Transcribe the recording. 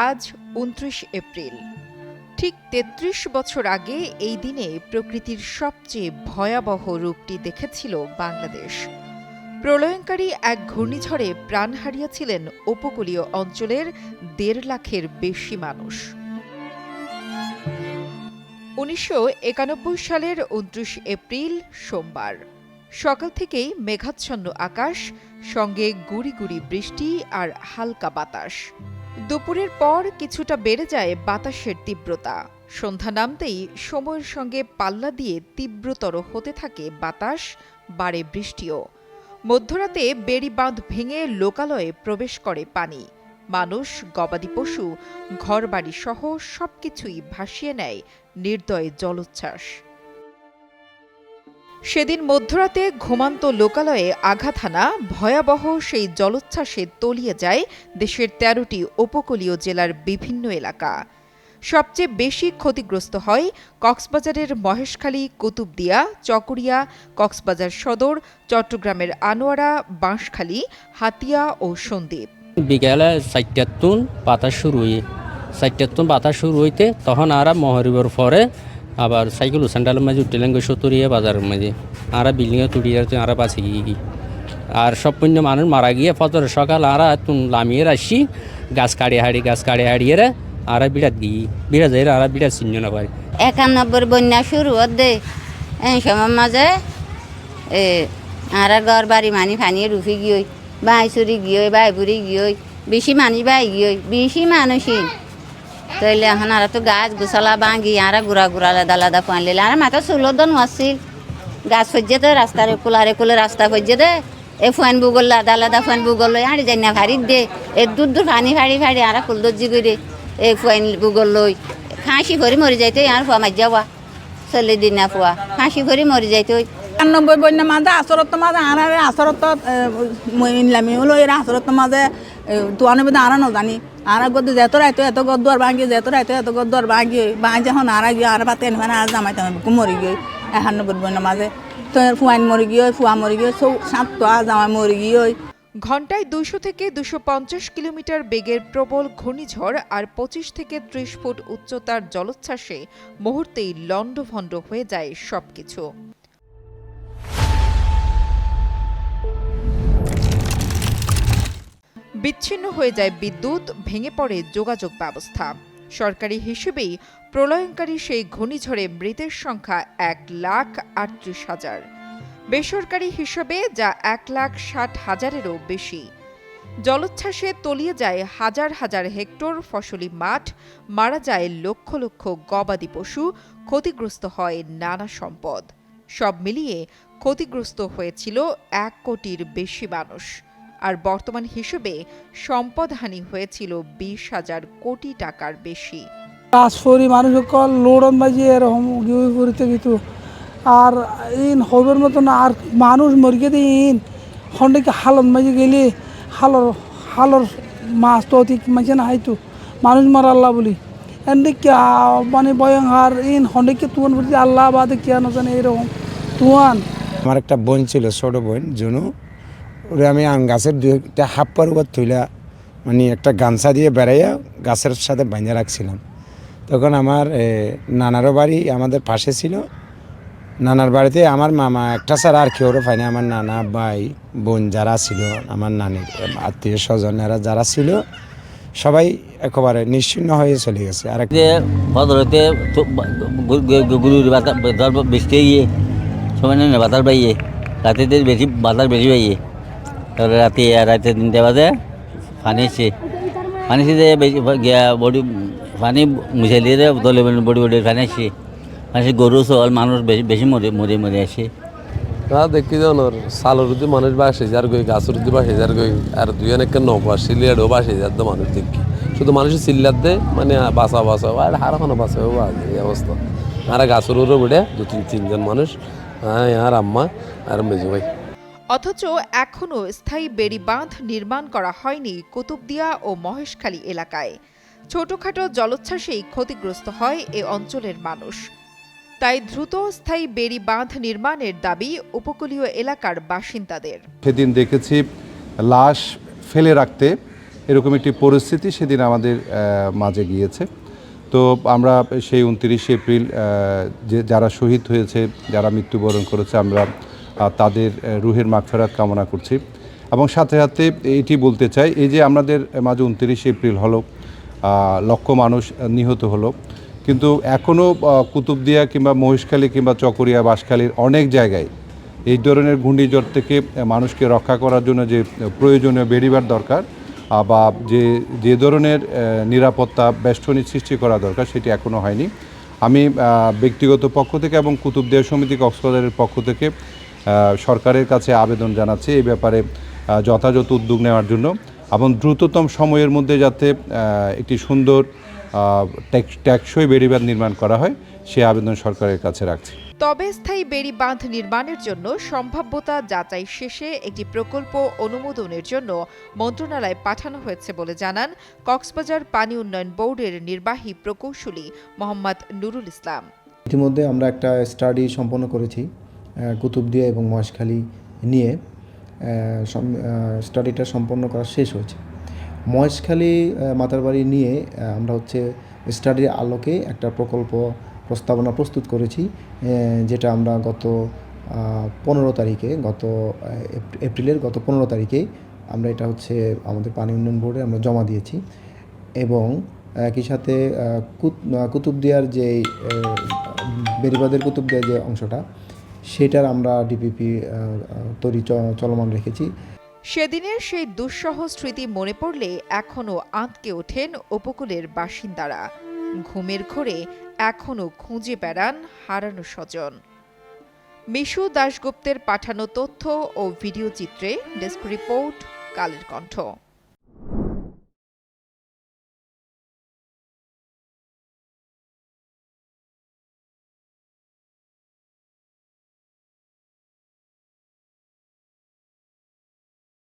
আজ ২৯ এপ্রিল। ঠিক ৩৩ বছর আগে এই দিনে প্রকৃতির সবচেয়ে ভয়াবহ রূপটি দেখেছিল বাংলাদেশ। প্রলয়ঙ্কারী এক ঘূর্ণিঝড়ে প্রাণ হারিয়েছিলেন উপকূলীয় অঞ্চলের ১.৫ লাখের বেশি মানুষ। ১৯৯১ সালের ২৯ এপ্রিল সোমবার সকাল থেকেই মেঘাচ্ছন্ন আকাশ, সঙ্গে গুড়ি গুড়ি বৃষ্টি আর হালকা বাতাস। দুপুরের পর কিছুটা বেড়ে যায় বাতাসের তীব্রতা। সন্ধ্যা নামতেই সময়ের সঙ্গে পাল্লা দিয়ে তীব্রতর হতে থাকে বাতাস, বাড়ে বৃষ্টিও। মধ্যরাতে বেড়ি বাঁধ ভেঙে লোকালয়ে প্রবেশ করে পানি। মানুষ, গবাদি পশু, ঘরবাড়ি সহ সবকিছুই ভাসিয়ে নেয় নির্দয় জলোচ্ছ্বাস। সেদিন মধ্যরাতে ঘুমান্ত লোকালয়ে আঘাত হানা ভয়াবহ সেই জলোচ্ছ্বাসে তলিয়ে যায় দেশের ১৩টি উপকূলীয় জেলার বিভিন্ন এলাকা। সবচেয়ে বেশি ক্ষতিগ্রস্ত হয় কক্সবাজারের মহেশখালী, কুতুবদিয়া, চকরিয়া, কক্সবাজার সদর, চট্টগ্রামের আনোয়ারা, বাঁশখালী, হাতিয়া ও সন্দ্বীপ। বিকেলে ৪টার বাতাস শুরু হইতে তখন আর মহরিবর পরে আবার সাইকেল স্যান্ডালের মাঝে উঠলেন গো সতুরিয়া বাজারের মাঝে আরা বিল্ডিংয়ে তুড়িয়ে আরা বাঁচে গিয়ে আর সব পণ্য মানুষ মারা গিয়ে ফজর সকাল আরা লামিয়ে আসি গাছ কাড়িয়ে হাড়িয়ে আরা বিড়াত যাই আরা বিড়াত চিহ্ন না পারে। ৯১ বন্যা শুরু হতে এই সময় মাঝে আর ঘর বাড়ি মানি ফানিয়ে রুফি গিয়ে বাইচুরি গিয়ে বাইপুরি গিয়ে বেশি মানুষ বাই গিয়ে বেশি মানুষই তাইলে এখন আর তো গাছ গোছলা ভাঙি আর গুড়া আলাদা পানলে আর মাথা চুলো দন আসছিল গাছ ফজে তো রাস্তার কোলে রাস্তা ফজে দে এ ফুয়ান বুগল আলাদা ফুয়ান বুগল আড়ি যাই না ভারি দে এ দূর ফানি ফাড়ি আর কুল দর্জি করে এই ফুয়ান বুগল লই ফাঁসি ভরি মরি যাইতে আর ফুয়া মাঝ যাওয়া ৪০ দিন না ফুয়া ফাঁসি ভরি মরি যাইতে ৯১ বন্যা মাঝে আসরত মাঝে আর আসরত লামি হলো এর আসরত মাঝে তোয়ানো বেদে আর নজানি আর গদ্দ যেত রাইতো এত গদ্দুয়ার ভাঙি যেত রাইতো এত গদ্দুয়ার ভাঙি যখন আর গিয়ে আর পাতে মানে আর জামাইতে মরি গিয়ে ৯১ বন্যা মাঝে তো ফুয়াইন মরি গিয়ে ফুয়া মরি গিয়ে সব ৭ জামাই মরি গিয়ে। ঘণ্টায় ২০০ থেকে ২৫০ কিলোমিটার বেগের প্রবল ঘূর্ণিঝড় আর ২৫ থেকে ৩০ ফুট উচ্চতার জলোচ্ছ্বাসে মুহূর্তেই লণ্ডভণ্ড হয়ে যায় সবকিছু। বিচ্ছিন্ন হয়ে যায় বিদ্যুৎ, ভেঙে পড়ে যোগাযোগ ব্যবস্থা। সরকারি হিসেবেই প্রলয়ঙ্কারী সেই ঘূর্ণিঝড়ে মৃতের সংখ্যা ১,৩৮,০০০। বেসরকারি হিসেবে যা ১,৬০,০০০-এরও বেশি। জলোচ্ছ্বাসে তলিয়ে যায় হাজার হাজার হেক্টর ফসলি মাঠ, মারা যায় লক্ষ লক্ষ গবাদি পশু, ক্ষতিগ্রস্ত হয় নানা সম্পদ। সব মিলিয়ে ক্ষতিগ্রস্ত হয়েছিল ১ কোটির বেশি মানুষ। আর বর্তমান হিসেবে সম্পদহানি হয়েছিল ২০,০০০ কোটি টাকার বেশি। কাজফরি মানুষ সকল লোড়ন বাজি এরকম গিয়ে পড়তে কিন্তু আর ইন হবের মতন আর মানুষ মরিয়ে দিয়ে ইন হন্ডেকে হালন মাঝে গেলে হালর মাছ তো অধিক মাঝে না হয়তো মানুষ মারা আল্লাহ বলি এনে মানে ভয়ঙ্কর ইন হন্ডেকে তুয়ান বলতে আল্লাহ বাদে কে না জানে এরকম তুয়ান। আমার একটা বোন ছিল, ছোট বোন জুনু, ওরে আমি আম গাছের ২-১টা হাফ পার উপর থইলা মানে একটা গামছা দিয়ে বেড়াইয়া গাছের সাথে বাঁধা রাখছিলাম। তখন আমার নানারও বাড়ি আমাদের পাশে ছিল। নানার বাড়িতে আমার মামা একটা ছাড়া আর কেউ পায়নি। আমার নানা, ভাই, বোন যারা ছিল, আমার নানির আত্মীয় স্বজনেরা যারা ছিল সবাই একেবারে নিশ্চিন্ন হয়ে চলে গেছে। আর ভদ্রতে বৃষ্টি গিয়ে সময় না বাতার বাইয়ে রাতে বেশি বাতার বেশি বাইয়ে তারপরে রাতে ৩টে বাজে পানি এসে বেশি বডি পানি মুছে দিয়ে দলে বডি পানি আসছে পানি গরু চল মানুষ বেশি মরে আসে। দেখি জানোর সালোর যদি মানুষ বাসে যার গই গাছের যদি বাসে যার গই আর দুই অনেকটা নৌকা সিলিয়ারও বাসে যার তো মানুষ দেখি শুধু মানুষের চিল্লার দে মানে বাঁচা আর হারাখানো বাঁচা এই অবস্থা। আর গাছের উপরে বেড়ে ২-৩জন মানুষ, আর আম্মা আর মেজু ভাই। অথচ এখনও স্থায়ী বেড়ি বাঁধ নির্মাণ করা হয়নি কুতুবদিয়া ও মহেশখালী এলাকায়। ছোটখাটো জলোচ্ছ্বাসেই ক্ষতিগ্রস্ত হয় এ অঞ্চলের মানুষ। তাই দ্রুত স্থায়ী বেড়ি বাঁধ নির্মাণের দাবি উপকূলীয় এলাকার বাসিন্দাদের। সেদিন দেখেছি লাশ ফেলে রাখতে এরকম একটি পরিস্থিতি সেদিন আমাদের মাঝে গিয়েছে। তো আমরা সেই 29 এপ্রিল যে যারা শহীদ হয়েছে, যারা মৃত্যুবরণ করেছে, আমরা তাদের রুহের মাগফিরাত কামনা করছি। এবং সাথে সাথে এটি বলতে চাই, এই যে আমাদের মাঝে 29 এপ্রিল হলো, লক্ষ মানুষ নিহত হলো, কিন্তু এখনও কুতুবদিয়া কিংবা মহেশখালী কিংবা চকরিয়া বাঁশখালীর অনেক জায়গায় এই ধরনের ঘূর্ণিঝড় থেকে মানুষকে রক্ষা করার জন্য যে প্রয়োজনীয় বেড়িবার দরকার বা যে ধরনের নিরাপত্তা বেষ্টনী সৃষ্টি করা দরকার সেটি এখনও হয়নি। আমি ব্যক্তিগত পক্ষ থেকে এবং কুতুবদিয়া সমিতি কক্সবাজারের পক্ষ থেকে সরকারের কাছে আবেদন জানাচ্ছি এই ব্যাপারে যথাযথ উদ্যোগ নেওয়ার জন্য এবং দ্রুততম সময়ের মধ্যে যাতে একটি সুন্দর টেকসই বেড়িবাঁধ নির্মাণ করা হয় সে আবেদন সরকারের কাছে রাখছি। তবে স্থায়ী বেড়ি বাঁধ নির্মাণের জন্য সম্ভাব্যতা যাচাই শেষে একটি প্রকল্প অনুমোদনের জন্য মন্ত্রণালয়ে পাঠানো হয়েছে বলে জানান কক্সবাজার পানি উন্নয়ন বোর্ডের নির্বাহী প্রকৌশলী মোহাম্মদ নুরুল ইসলাম। ইতিমধ্যে আমরা একটা স্টাডি সম্পন্ন করেছি কুতুবদিয়া এবং মহেশখালী নিয়ে। স্টাডিটা সম্পন্ন করা শেষ হয়েছে। মহেশখালী মাতারবাড়ি নিয়ে আমরা স্টাডির আলোকে একটা প্রকল্প প্রস্তাবনা প্রস্তুত করেছি, যেটা আমরা গত এপ্রিলের 15 তারিখে আমরা এটা আমাদের পানি উন্নয়ন বোর্ডে আমরা জমা দিয়েছি। এবং একই সাথে কুতুবদিয়ার যে বেড়িবাঁধের কুতুবদিয়ার যে অংশটা সেটার আমরা ডিপিপি তৈরি চলমান রেখেছি। সেদিনের সেই দুঃসহ স্মৃতি মনে পড়লে এখনও আঁতকে ওঠেন উপকূলের বাসিন্দারা। ঘুমের ঘোরে এখনও খুঁজে বেড়ান হারানো স্বজন। মিশু দাশগুপ্তের পাঠানো তথ্য ও ভিডিও চিত্রে ডেস্ক রিপোর্ট, কালের কণ্ঠ।